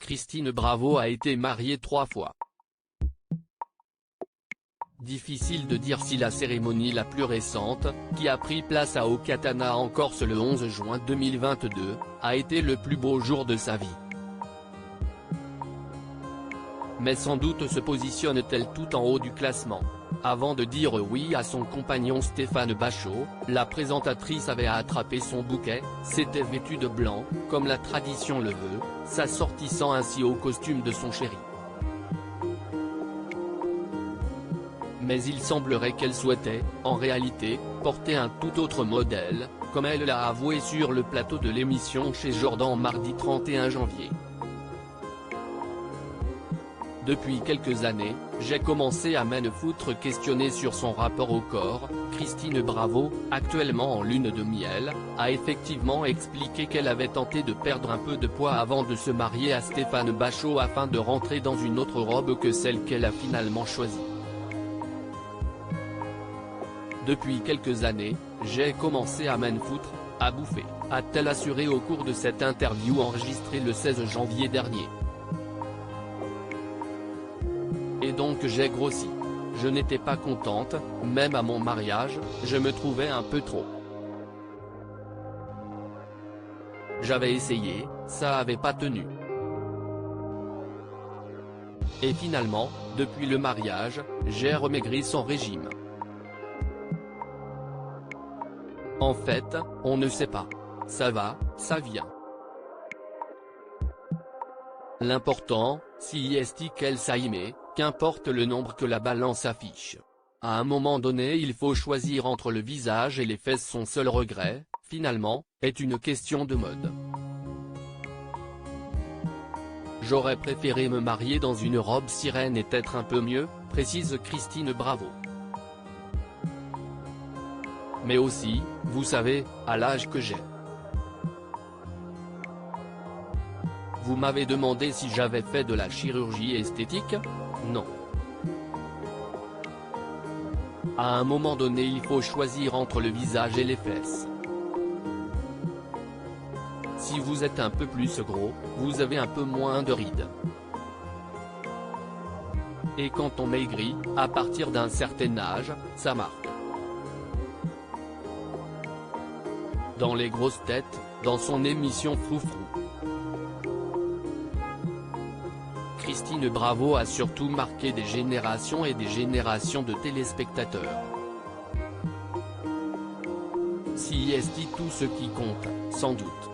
Christine Bravo a été mariée 3 fois. Difficile de dire si la cérémonie la plus récente, qui a pris place à Okatana en Corse le 11 juin 2022, a été le plus beau jour de sa vie. Mais sans doute se positionne-t-elle tout en haut du classement. Avant de dire oui à son compagnon Stéphane Bachot, la présentatrice avait attrapé son bouquet, s'était vêtue de blanc, comme la tradition le veut, s'assortissant ainsi au costume de son chéri. Mais il semblerait qu'elle souhaitait, en réalité, porter un tout autre modèle, comme elle l'a avoué sur le plateau de l'émission chez Jordan mardi 31 janvier. Depuis quelques années, j'ai commencé à me foutre questionner sur son rapport au corps. Christine Bravo, actuellement en lune de miel, a effectivement expliqué qu'elle avait tenté de perdre un peu de poids avant de se marier à Stéphane Bachot afin de rentrer dans une autre robe que celle qu'elle a finalement choisie. Depuis quelques années, j'ai commencé à m'en foutre, à bouffer, a-t-elle assuré au cours de cette interview enregistrée le 16 janvier dernier. Et donc j'ai grossi. Je n'étais pas contente, même à mon mariage, je me trouvais un peu trop. J'avais essayé, ça avait pas tenu. Et finalement, depuis le mariage, j'ai remaigri sans régime. En fait, on ne sait pas. Ça va, ça vient. L'important, si est qu'elle s'aimait, qu'importe le nombre que la balance affiche. À un moment donné il faut choisir entre le visage et les fesses. Son seul regret, finalement, est une question de mode. J'aurais préféré me marier dans une robe sirène et être un peu mieux, précise Christine Bravo. Mais aussi, vous savez, à l'âge que j'ai. Vous m'avez demandé si j'avais fait de la chirurgie esthétique ? Non. À un moment donné il faut choisir entre le visage et les fesses. Si vous êtes un peu plus gros, vous avez un peu moins de rides. Et quand on maigrit, à partir d'un certain âge, ça marque. Dans les grosses têtes, dans son émission Froufrou. Christine Bravo a surtout marqué des générations et des générations de téléspectateurs. Si est tout ce qui compte, sans doute.